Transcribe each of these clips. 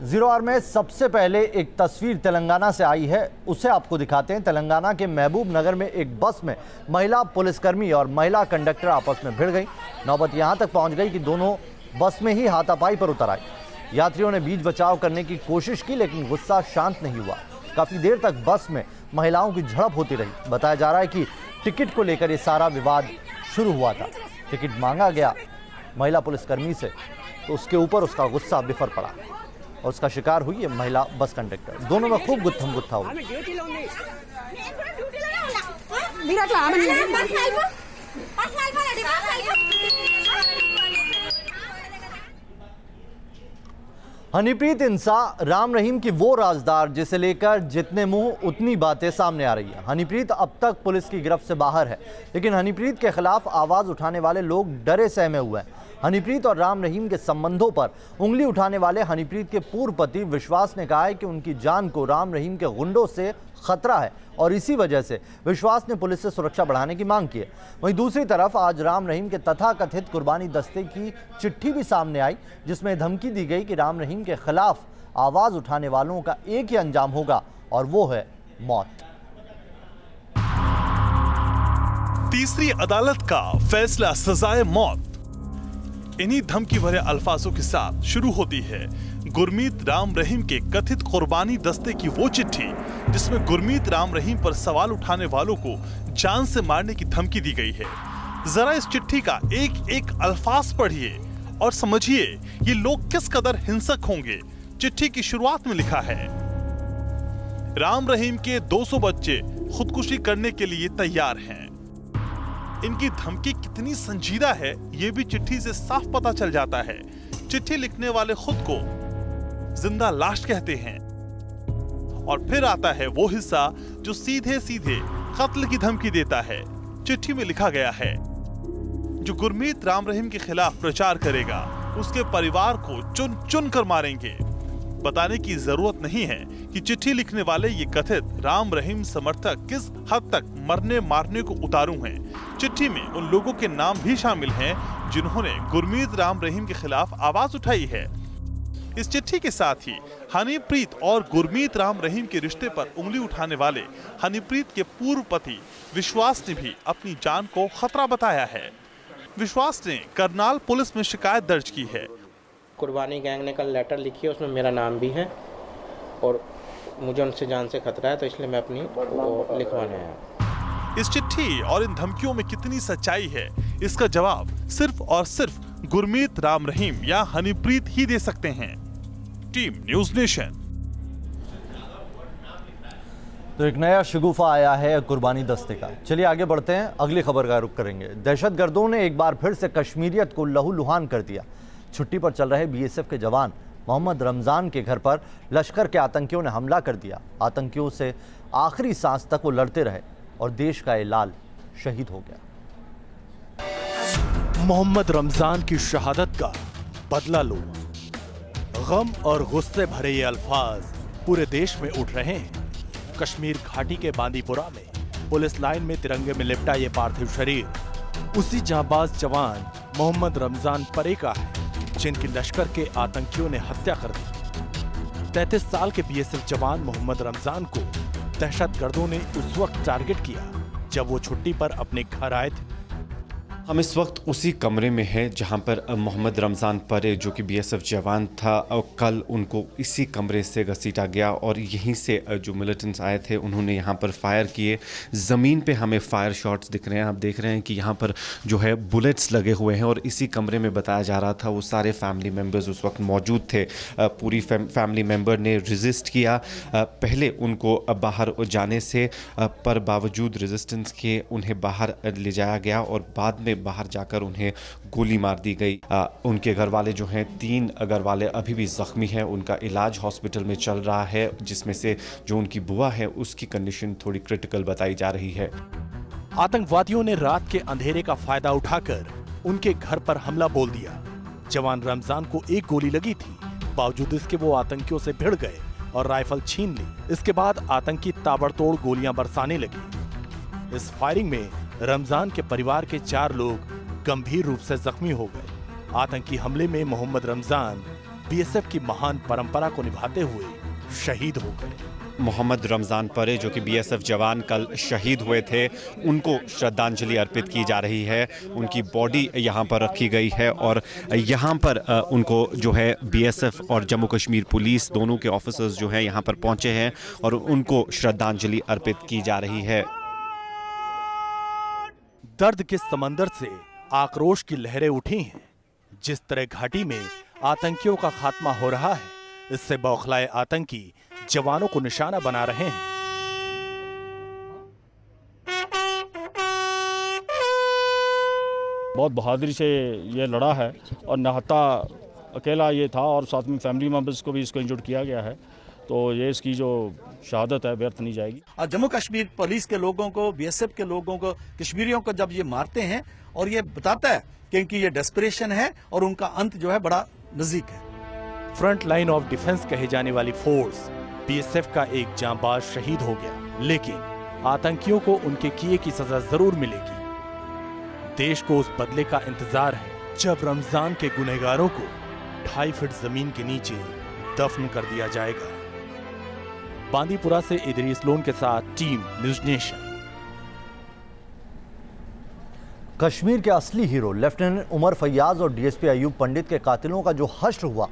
Zero hour में सबसे पहले एक तस्वीर तेलंगाना से आई है, उसे आपको दिखाते हैं। तेलंगाना के महबूब नगर में एक बस में महिला पुलिसकर्मी और महिला कंडक्टर आपस में भिड़ गई। नौबत यहां तक पहुंच गई कि दोनों बस में ही हाथापाई पर उतर आई। यात्रियों ने बीच बचाव करने की कोशिश की, लेकिन गुस्सा शांत नहीं हुआ। काफी देर तक बस में महिलाओं की झड़प होती रही। बताया जा रहा है कि टिकट को लेकर ये सारा विवाद शुरू हुआ था। टिकट मांगा गया महिला पुलिसकर्मी से, तो उसके ऊपर उसका गुस्सा बिफर पड़ा और उसका शिकार हुई है महिला बस कंडक्टर। दोनों में खूब गुत्थम गुत्था हुआ। हनीप्रीत इंसाफ राम रहीम की वो राजदार जिसे लेकर जितने मुंह उतनी बातें सामने आ रही है। हनीप्रीत अब तक पुलिस की गिरफ्त से बाहर है, लेकिन हनीप्रीत के खिलाफ आवाज उठाने वाले लोग डरे सहमे हुए हैं। हनीप्रीत और राम रहीम के संबंधों पर उंगली उठाने वाले हनीप्रीत के पूर्व पति विश्वास ने कहा है कि उनकी जान को राम रहीम के गुंडों से खतरा है और इसी वजह से विश्वास ने पुलिस से सुरक्षा बढ़ाने की मांग की है। वहीं दूसरी तरफ आज राम रहीम के तथाकथित कुर्बानी दस्ते की चिट्ठी भी सामने आई, जिसमें धमकी दी गई कि राम रहीम के खिलाफ आवाज उठाने वालों का एक ही अंजाम होगा और वो है मौत। तीसरी अदालत का फैसला सजाए मौत। इन्हीं धमकी भरे अल्फाजों के साथ शुरू होती है गुरमीत राम रहीम के कथित कुर्बानी दस्ते की वो चिट्ठी, जिसमें गुरमीत राम रहीम पर सवाल उठाने वालों को जान से मारने की धमकी दी गई है। जरा इस चिट्ठी का एक एक अल्फाज पढ़िए और समझिए ये लोग किस कदर हिंसक होंगे। चिट्ठी की शुरुआत में लिखा है, राम रहीम के 200 बच्चे खुदकुशी करने के लिए तैयार हैं। इनकी धमकी कितनी संजीदा है ये भी चिट्ठी से साफ पता चल जाता है। चिट्ठी लिखने वाले खुद को जिंदा लाश कहते हैं। और फिर आता है वो हिस्सा जो सीधे सीधे कत्ल की धमकी देता है। चिट्ठी में लिखा गया है, जो गुरमीत राम रहीम के खिलाफ प्रचार करेगा उसके परिवार को चुन चुन कर मारेंगे। बताने की जरूरत नहीं है कि चिट्ठी लिखने वाले ये कथित राम रहीम समर्थक किस हद तक मरने मारने को उतारू हैं। चिट्ठी में उन लोगों के नाम भी शामिल हैं जिन्होंने गुरमीत राम रहीम के खिलाफ आवाज उठाई है। इस चिट्ठी के साथ ही हनीप्रीत और गुरमीत राम रहीम के रिश्ते पर उंगली उठाने वाले हनीप्रीत के पूर्व पति विश्वास ने भी अपनी जान को खतरा बताया है। विश्वास ने करनाल पुलिस में शिकायत दर्ज की है। कुर्बानी गैंग ने कल लेटर लिखी है, उसमें मेरा नाम भी है और मुझे उनसे जान से खतरा है, तो इसलिए मैं अपनी लिखवाने आया। इस चिट्ठी और इन धमकियों में कितनी सच्चाई है, इसका जवाब सिर्फ और सिर्फ गुरमीत राम रहीम या हनीप्रीत ही दे सकते हैं। Team news nation. तो एक नया शगुफा आया है कुर्बानी दस्ते का। चलिए आगे बढ़ते हैं, अगली खबर का रुख करेंगे। दहशतगर्दों ने एक बार फिर से कश्मीरियत को लहूलुहान कर दिया। छुट्टी पर चल रहे बीएसएफ के जवान मोहम्मद रमजान के घर पर लश्कर के आतंकियों ने हमला कर दिया। आतंकियों से आखिरी सांस तक वो लड़ते रहे और देश का ये लाल शहीद हो गया। मोहम्मद रमजान की शहादत का बदला लो। गम और गुस्से भरे ये अल्फाज पूरे देश में उठ रहे हैं। कश्मीर घाटी के बांदीपुरा में पुलिस लाइन में तिरंगे में लिपटा ये पार्थिव शरीर उसी जांबाज जवान मोहम्मद रमजान परे का है, जिनकी लश्कर के आतंकियों ने हत्या कर दी। 33 साल के बीएसएफ जवान मोहम्मद रमजान को दहशतगर्दों ने उस वक्त टारगेट किया जब वो छुट्टी पर अपने घर आए थे। हम इस वक्त उसी कमरे में हैं जहां पर मोहम्मद रमज़ान परे जो कि बीएसएफ जवान था, और कल उनको इसी कमरे से घसीटा गया और यहीं से जो मिलिटेंट्स आए थे उन्होंने यहां पर फायर किए। ज़मीन पे हमें फायर शॉट्स दिख रहे हैं। आप देख रहे हैं कि यहां पर जो है बुलेट्स लगे हुए हैं और इसी कमरे में बताया जा रहा था वो सारे फैमिली मेम्बर्स उस वक्त मौजूद थे। पूरी फैमिली मेम्बर ने रेजिस्ट किया पहले उनको बाहर जाने से, पर बावजूद रेजिस्टेंस के उन्हें बाहर ले जाया गया और बाद में बाहर जाकर उन्हें गोली मार दी गई। उनके घर वाले जो हैं 3 घर वाले अभी भी जख्मी हैं। उनका इलाज हॉस्पिटल में चल रहा है, जिसमें से जो उनकी बुआ है उसकी कंडीशन थोड़ी क्रिटिकल बताई जा रही है। आतंकवादियों ने रात के अंधेरे का फायदा उठाकर उनके घर पर हमला बोल दिया। जवान रमजान को एक गोली लगी थी, बावजूद इसके वो आतंकियों से भिड़ गए और राइफल छीन ली। इसके बाद आतंकी ताबड़तोड़ गोलियां बरसाने लगे। इस फायरिंग में रमजान के परिवार के 4 लोग गंभीर रूप से जख्मी हो गए। आतंकी हमले में मोहम्मद रमजान बीएसएफ की महान परंपरा को निभाते हुए शहीद हो गए। मोहम्मद रमजान परे जो कि बीएसएफ जवान कल शहीद हुए थे, उनको श्रद्धांजलि अर्पित की जा रही है। उनकी बॉडी यहाँ पर रखी गई है और यहाँ पर उनको जो है बीएसएफ और जम्मू कश्मीर पुलिस दोनों के ऑफिसर्स जो हैं यहाँ पर पहुँचे हैं और उनको श्रद्धांजलि अर्पित की जा रही है। दर्द के समंदर से आक्रोश की लहरें उठी हैं। जिस तरह घाटी में आतंकियों का खात्मा हो रहा है, इससे बौखलाए आतंकी जवानों को निशाना बना रहे हैं। बहुत बहादुरी से ये लड़ा है और नहाता अकेला ये था और साथ में फैमिली मेंबर्स को भी इसको इंजर्ड किया गया है, तो ये इसकी जो शहादत है व्यर्थ नहीं जाएगी। और जम्मू कश्मीर पुलिस के लोगों को, बीएसएफ के लोगों को, कश्मीरियों को जब ये मारते हैं और ये बताता है क्योंकि ये डेस्परेशन है और उनका अंत जो है बड़ा नजदीक है। फ्रंट लाइन ऑफ डिफेंस कहे जाने वाली फोर्स बीएसएफ का एक जांबाज शहीद हो गया, लेकिन आतंकियों को उनके किए की सजा जरूर मिलेगी। देश को उस बदले का इंतजार है जब रमजान के गुनहगारों को 2.5 फीट जमीन के नीचे दफन कर दिया जाएगा। बांदीपुरा से इदरीस लोन के साथ टीम न्यूज़ नेशन। कश्मीर के असली हीरो लेफ्टिनेंट उमर फैयाज और डीएसपी अयूब पंडित के कातिलों का जो हश्र हुआ,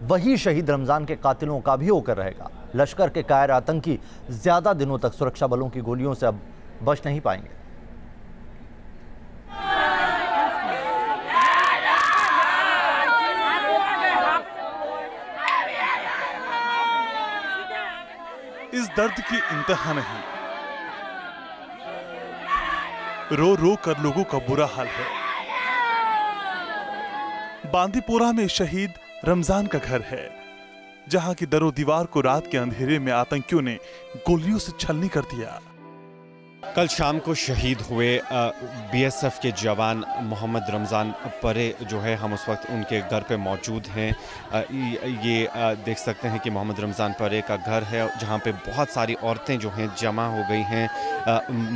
वही शहीद रमजान के कातिलों का भी होकर रहेगा। लश्कर के कायर आतंकी ज्यादा दिनों तक सुरक्षा बलों की गोलियों से अब बच नहीं पाएंगे। इस दर्द की इंतहा नहीं, रो रो कर लोगों का बुरा हाल है। बांदीपुरा में शहीद रमजान का घर है, जहां की दरो दीवार को रात के अंधेरे में आतंकियों ने गोलियों से छलनी कर दिया। कल शाम को शहीद हुए बीएसएफ के जवान मोहम्मद रमजान परे जो है, हम उस वक्त उनके घर पे मौजूद हैं। ये देख सकते हैं कि मोहम्मद रमजान परे का घर है, जहाँ पे बहुत सारी औरतें जो हैं जमा हो गई हैं,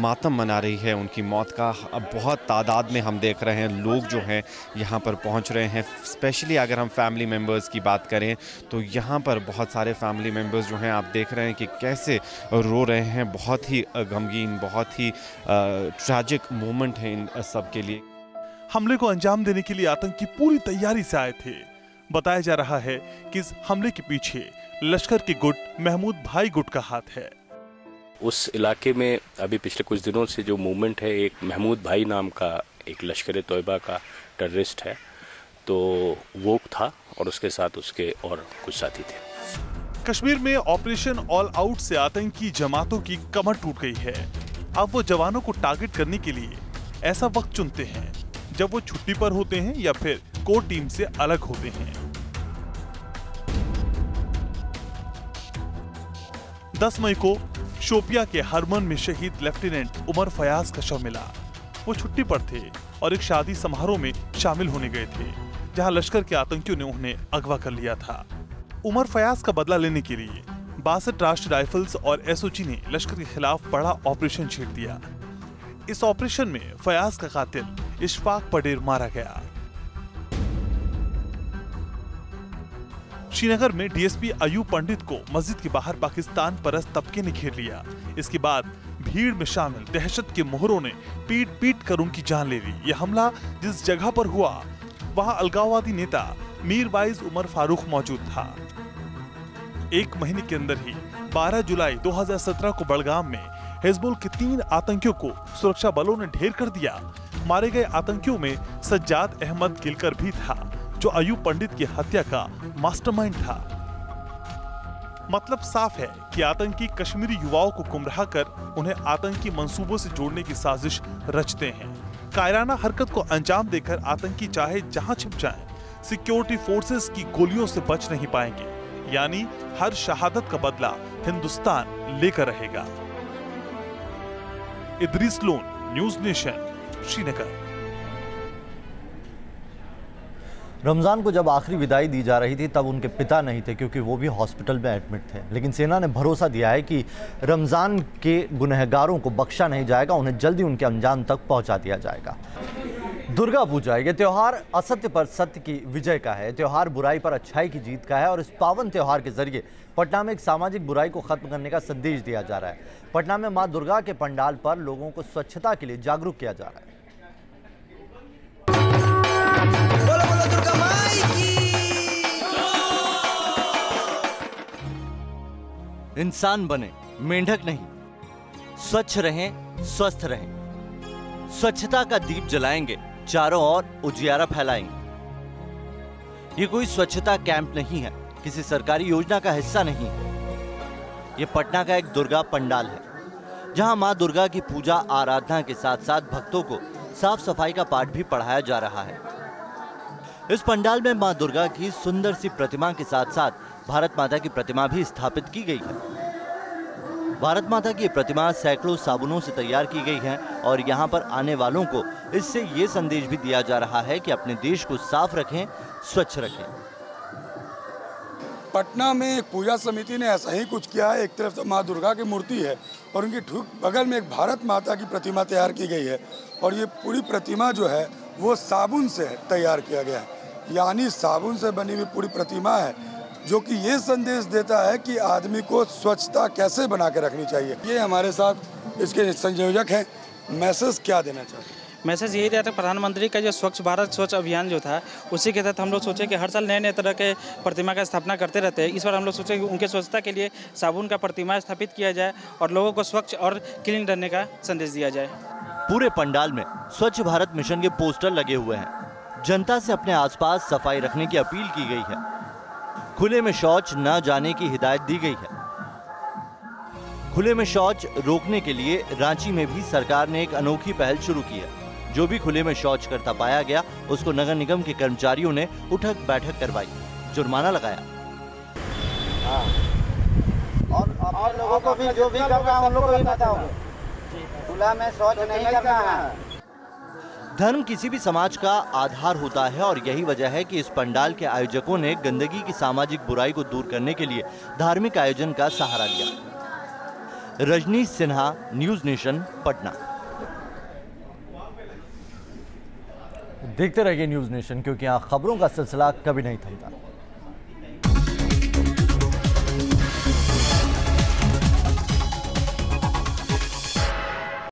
मातम मना रही है उनकी मौत का। अब बहुत तादाद में हम देख रहे हैं लोग जो हैं यहाँ पर पहुँच रहे हैं। स्पेशली अगर हम फैमिली मेम्बर्स की बात करें तो यहाँ पर बहुत सारे फैमिली मेम्बर्स जो हैं, आप देख रहे हैं कि कैसे रो रहे हैं। बहुत ही गमगीन, बहुत ही ट्रैजिक मोमेंट है इन सब के लिए। हमले को अंजाम देने के लिए आतंकी पूरी तैयारी से आए थे। बताया जा रहा है कि इस हमले के पीछे लश्कर के गुट महमूद भाई गुट का हाथ है। उस इलाके में अभी पिछले कुछ दिनों से जो मूवमेंट है, एक महमूद भाई नाम का एक लश्कर तोयबा का टेररिस्ट है, तो वो था और उसके साथ उसके और कुछ साथी थे। कश्मीर में ऑपरेशन ऑल आउट से आतंकी जमातों की कमर टूट गई है। अब वो जवानों को टारगेट करने के लिए ऐसा वक्त चुनते हैं जब वो छुट्टी पर होते हैं या फिर कोर टीम से अलग होते हैं। 10 मई को शोपिया के हरमन में शहीद लेफ्टिनेंट उमर फयाज का शव मिला। वो छुट्टी पर थे और एक शादी समारोह में शामिल होने गए थे, जहां लश्कर के आतंकियों ने उन्हें अगवा कर लिया था। उमर फयाज का बदला लेने के लिए 62 राष्ट्रीय राइफल्स और एसओजी ने लश्कर के खिलाफ बड़ा ऑपरेशन छेड़ दिया। इस ऑपरेशन में फयाज का कातिल इशफाक पटेल मारा गया। श्रीनगर में डीएसपी अयूब पंडित को मस्जिद के बाहर पाकिस्तान परस्त तबके ने घेर लिया। इसके बाद भीड़ में शामिल दहशत के मोहरों ने पीट पीट कर उनकी जान ले ली। यह हमला जिस जगह पर हुआ, वहां अलगाववादी नेता मीर वाइज उमर फारूक मौजूद था। एक महीने के अंदर ही 12 जुलाई 2017 को बड़गाम में हिजबुल के 3 आतंकियों को सुरक्षा बलों ने ढेर कर दिया। मारे गए आतंकियों में सज्जाद अहमद गिलकर भी था, जो अयूब पंडित की हत्या का मास्टरमाइंड था। मतलब साफ है कि आतंकी कश्मीरी युवाओं को गुमराह कर उन्हें आतंकी मंसूबों से जोड़ने की साजिश रचते हैं। कायराना हरकत को अंजाम देकर आतंकी चाहे जहां छिप जाएं, सिक्योरिटी फोर्सेस की गोलियों से बच नहीं पाएंगे। यानी हर शहादत का बदला हिंदुस्तान लेकर रहेगा। Idris loan, news nation, Srinagar. Ramzan को जब आखिरी विदाई दी जा रही थी तब उनके पिता नहीं थे, क्योंकि वो भी हॉस्पिटल में एडमिट थे। लेकिन सेना ने भरोसा दिया है कि रमजान के गुनहगारों को बख्शा नहीं जाएगा, उन्हें जल्दी उनके अंजाम तक पहुंचा दिया जाएगा। दुर्गा पूजा ये त्योहार असत्य पर सत्य की विजय का है। त्योहार बुराई पर अच्छाई की जीत का है और इस पावन त्योहार के जरिए पटना में एक सामाजिक बुराई को खत्म करने का संदेश दिया जा रहा है। पटना में मां दुर्गा के पंडाल पर लोगों को स्वच्छता के लिए जागरूक किया जा रहा है। बोलो बोलो दुर्गा माई की। इंसान बने, मेंढक नहीं। स्वच्छ रहें, स्वस्थ रहें। स्वच्छता का दीप जलाएंगे, चारों ओर उजियारा फैलाएंगे। ये कोई स्वच्छता कैंप नहीं है, किसी सरकारी योजना का हिस्सा नहीं है। ये पटना का एक दुर्गा पंडाल है, जहां मां दुर्गा की पूजा आराधना के साथ साथ भक्तों को साफ सफाई का पाठ भी पढ़ाया जा रहा है। इस पंडाल में मां दुर्गा की सुंदर सी प्रतिमा के साथ साथ भारत माता की प्रतिमा भी स्थापित की गई है। भारत माता की प्रतिमा सैकड़ों साबुनों से तैयार की गई है और यहाँ पर आने वालों को इससे ये संदेश भी दिया जा रहा है कि अपने देश को साफ रखें, स्वच्छ रखें। पटना में एक पूजा समिति ने ऐसा ही कुछ किया है। एक तरफ से माँ दुर्गा की मूर्ति है और उनकी ठीक बगल में एक भारत माता की प्रतिमा तैयार की गई है और ये पूरी प्रतिमा जो है वो साबुन से तैयार किया गया है, यानी साबुन से बनी हुई पूरी प्रतिमा है, जो कि ये संदेश देता है कि आदमी को स्वच्छता कैसे बना के रखनी चाहिए। ये हमारे साथ इसके संयोजक हैं। मैसेज क्या देना चाहते हैं? मैसेज यही रहता है, प्रधानमंत्री का जो स्वच्छ भारत स्वच्छ अभियान जो था उसी के तहत हम लोग सोचे कि हर साल नए नए तरह के प्रतिमा का स्थापना करते रहते हैं। इस बार हम लोग सोचे कि उनके स्वच्छता के लिए साबुन का प्रतिमा स्थापित किया जाए और लोगों को स्वच्छ और क्लीन रहने का संदेश दिया जाए। पूरे पंडाल में स्वच्छ भारत मिशन के पोस्टर लगे हुए हैं। जनता से अपने आसपास सफाई रखने की अपील की गई है। खुले में शौच न जाने की हिदायत दी गई है। खुले में शौच रोकने के लिए रांची में भी सरकार ने एक अनोखी पहल शुरू की है। जो भी खुले में शौच करता पाया गया उसको नगर निगम के कर्मचारियों ने उठक बैठक करवाई, जुर्माना लगाया। और लोगों को भी जो भी करना है उन लोगों को भी बताओ, खुला में शौच नहीं करना है। धर्म किसी भी समाज का आधार होता है और यही वजह है कि इस पंडाल के आयोजकों ने गंदगी की सामाजिक बुराई को दूर करने के लिए धार्मिक आयोजन का सहारा लिया। Rajnish Sinha, news nation, Patna. देखते रहिए न्यूज नेशन, क्योंकि यहाँ खबरों का सिलसिला कभी नहीं थमता।